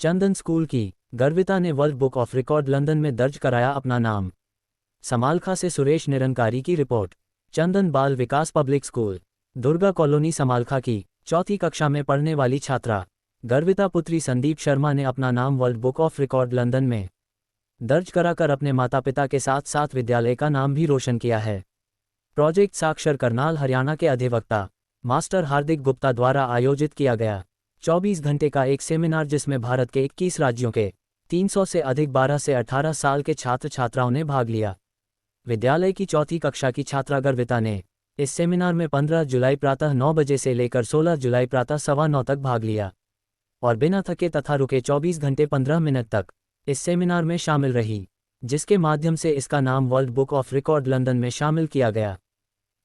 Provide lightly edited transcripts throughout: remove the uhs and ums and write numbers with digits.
चंदन school की गर्विता ने world book of record London में दर्ज कराया अपना नाम। समालखा से सुरेश निरंकारी की report. Chandan Bal Vikas public school, Durga colony, Samalkha की चौथी कक्षा में पढ़ने वाली छात्रा गर्विता पुत्री संदीप शर्मा ने अपना नाम world book of record London में दर्ज कराकर अपने माता पिता के साथ साथ विद्यालय का नाम भी रोशन किया है। प्रोजेक्ट साक्षर करनाल हरियाणा के अधिवक्ता मास्टर हार्दिक गुप्ता द्वारा आयोजित किया गया 24 घंटे का एक सेमिनार, जिसमें भारत के 21 राज्यों के 300 से अधिक 12 से 18 साल के छात्र छात्राओं ने भाग लिया। विद्यालय की चौथी कक्षा की छात्रा गर्विता ने इस सेमिनार में 15 जुलाई प्रातः 9 बजे से लेकर 16 जुलाई प्रातः 9:15 तक भाग लिया और बिना थके तथा रुके 24 घंटे 15 मिनट तक इस सेमिनार में शामिल रही, जिसके माध्यम से इसका नाम world book of record London में शामिल किया गया।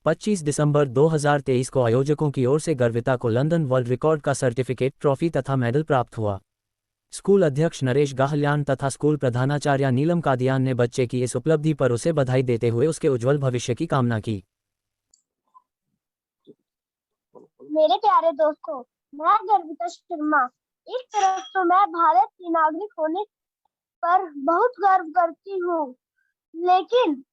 25 दिसंबर 2023 को आयोजकों की ओर से गर्विता को लंदन वर्ल्ड रिकॉर्ड का सर्टिफिकेट, ट्रॉफी तथा मेडल प्राप्त हुआ। स्कूल अध्यक्ष नरेश गाहल्यान तथा स्कूल प्रधानाचार्य नीलम कादियान ने बच्चे की इस उपलब्धि पर उसे बधाई देते हुए उसके उज्जवल भविष्य की कामना की। मेरे प्यारे दोस्तों, मैं गर्विता शर्मा। एक तरफ तो मैं भारत की नागरिक होने पर बहुत गर्व करती हूँ, लेकिन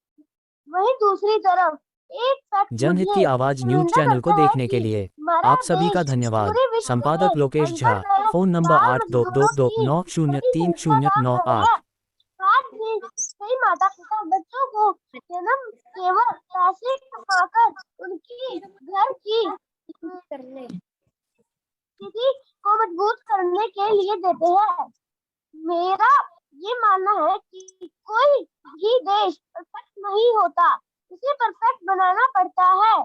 वहीं दूसरी तरफ एक फैक्ट जनहित की आवाज न्यूज चैनल को देखने के लिए आप सभी का धन्यवाद। संपादक लोकेश झा, फोन नंबर 8222903038। कई माता पिता बच्चों को जन्म केवल पैसे कमाकर उनकी घर की स्थिति को मजबूत करने के लिए देते हैं। मेरा ये मानना है कि कोई भी देश परफेक्ट नहीं होता, उसे परफेक्ट बनाना पड़ता है।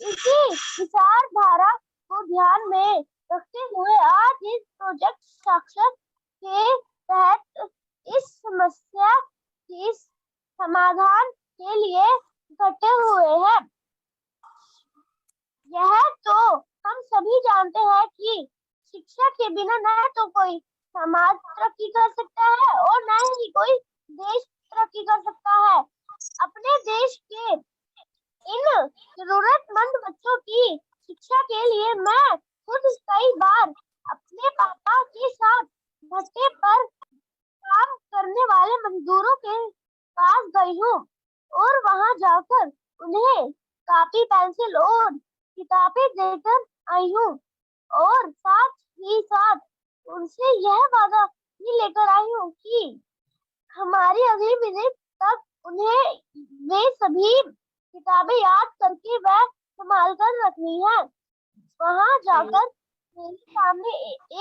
इसी विचारधारा को ध्यान में रखते हुए आज इस प्रोजेक्ट साक्षर के तहत इस समस्या के समाधान के लिए इकट्ठे हुए हैं। यह तो हम सभी जानते हैं कि शिक्षा के बिना न तो कोई समाज तरक्की कर सकता है और न ही कोई देश तरक्की कर सकता है। अपने देश के इन जरूरतमंद बच्चों की शिक्षा के लिए मैं खुद कई बार अपने पापा के साथ भट्टे पर काम करने वाले मजदूरों के पास गई हूँ और वहां जाकर उन्हें कॉपी, पेंसिल और किताबें देकर आई हूँ और साथ ही साथ उनसे यह वादा भी लेकर आई हूँ कि हमारी अगली विजिट तक उन्हें वे सभी किताबें याद करके वह संभाल कर रखनी है। वहां जाकर मेरे सामने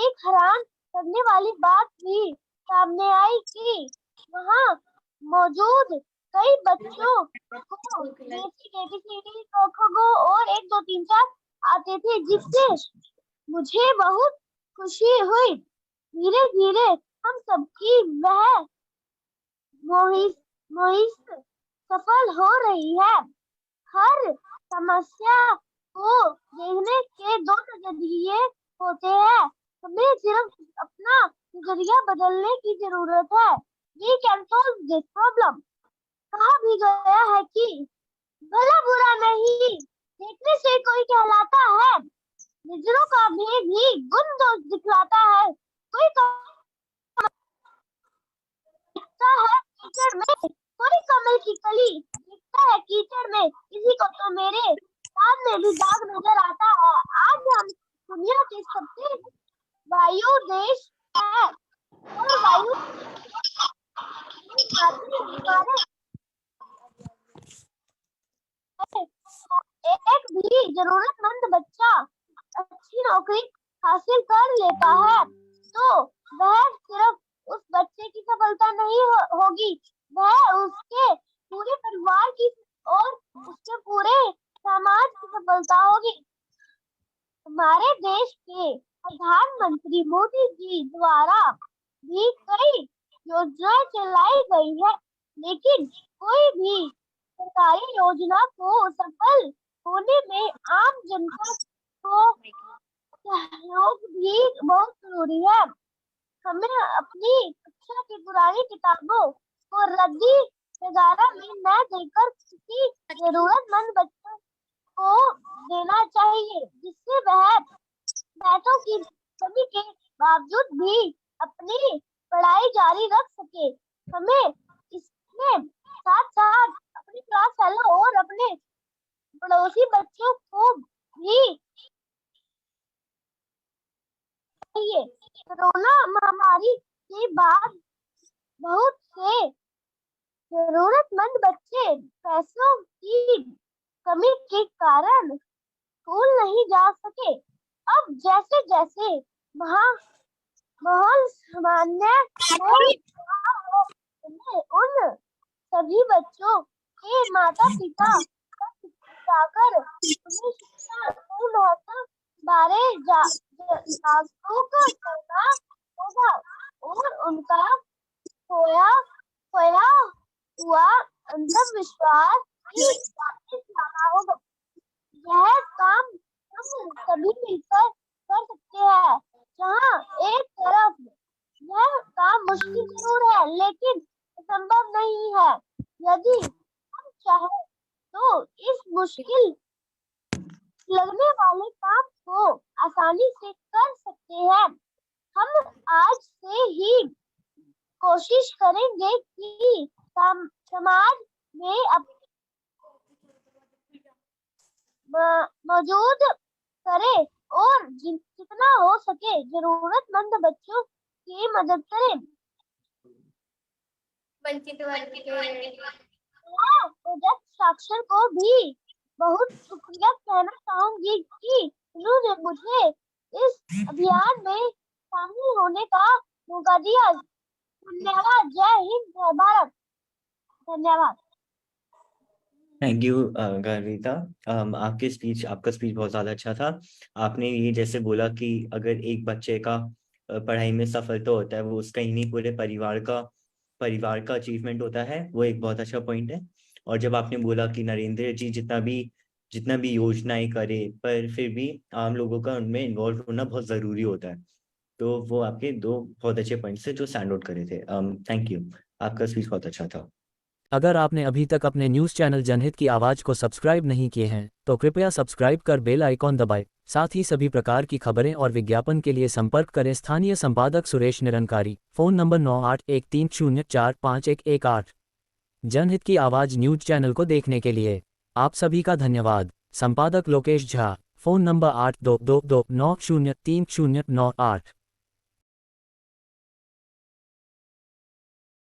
एक हैरान करने वाली बात भी सामने आई कि वहां मौजूद कई बच्चों को बेसिक एबीसीडी, क ख ग और 1 2 3 4 आते थे, जिससे मुझे बहुत खुशी हुई। धीरे धीरे हम सबकी वह मुहिम सफल हो रही है। हर समस्या को देखने के दो नजरिए होते हैं, हमें सिर्फ अपना नजरिया बदलने की जरूरत है। We can solve this problem। कहा भी गया है कि भला बुरा नहीं देखने से कोई कहलाता है, नजरों का भेद ही गुण दोष दिखलाता है। कोई दिखता है कीचड़ में, कोई कमल की कली दिखता है कीचड़ में, किसी को तो मेरे साथ में भी दाग नजर आता है। आज हम दुनिया के सबसे वायु देश है और वायु एक भी जरूरतमंद बच्चा अच्छी नौकरी हासिल कर लेता है तो वह सिर्फ उस बच्चे की सफलता नहीं होगी, वह उसके पूरे परिवार की और उसके पूरे समाज की सफलता होगी। हमारे देश के प्रधानमंत्री मोदी जी द्वारा भी कई योजनाएं चलाई गई है, लेकिन कोई भी सरकारी योजना को सफल होने में आम जनता को सहयोग भी बहुत जरूरी है। हमें अपनी कक्षा की पुरानी किताबों को रद्दी वगैरह में न देकर किसी जरूरतमंद बच्चों को देना चाहिए, जिससे वह पैसों की कमी के बावजूद भी अपनी पढ़ाई जारी रख सके। हमें इसमें साथ साथ अपनी क्लास फेलो और अपने पड़ोसी बच्चों को भी चाहिए। कोरोना महामारी के बाद बहुत से जरूरतमंद बच्चे पैसों की कमी के कारण स्कूल नहीं जा सके। अब जैसे जैसे माहौल सामान्य हो रहा है, उन सभी बच्चों के माता पिता जाकर उन्हें शिक्षा के महत्व बारे जागरूक करना होगा और उनका खोया खोया हुआ अंधविश्वास की वापस लाना होगा। यह काम हम सभी मिलकर कर सकते हैं। जहाँ एक तरफ यह काम मुश्किल जरूर है, लेकिन संभव नहीं है। यदि हम चाहें तो इस मुश्किल लगने वाले काम को आसानी से कर सकते हैं। हम आज से ही कोशिश करेंगे कि समाज में मौजूद करें और जितना हो सके जरूरतमंद बच्चों की मदद करें। प्रोजेक्ट साक्षर को भी बहुत शुक्रिया कहना चाहूंगी कि उन्होंने मुझे इस अभियान में शामिल होने का मौका दिया। धन्यवाद। जय हिंद, जय भारत। धन्यवाद। Thank you Garvita. आपका स्पीच बहुत ज़्यादा अच्छा था। आपने ये जैसे बोला कि अगर एक बच्चे का पढ़ाई में सफलता होता है, वो उसका ही नहीं पूरे परिवार का अचीवमेंट होता है, वो एक बहुत अच्छा पॉइंट है। और जब आपने बोला कि नरेंद्र जी जितना भी योजनाएं करे, पर फिर भी आम लोगों का उनमें इन्वॉल्व होना बहुत ज़रूरी होता है, तो वो आपके दो बहुत अच्छे पॉइंट्स थे जो स्टैंड आउट करे थे। थैंक यू, आपका स्पीच बहुत अच्छा था। अगर आपने अभी तक अपने न्यूज़ चैनल जनहित की आवाज़ को सब्सक्राइब नहीं किए हैं तो कृपया सब्सक्राइब कर बेल आइकॉन दबाएं। साथ ही सभी प्रकार की खबरें और विज्ञापन के लिए संपर्क करें स्थानीय संपादक सुरेश निरंकारी, फ़ोन नंबर 9813045118। जनहित की आवाज़ न्यूज़ चैनल को देखने के लिए आप सभी का धन्यवाद। संपादक लोकेश झा, फ़ोन नंबर 8222903098।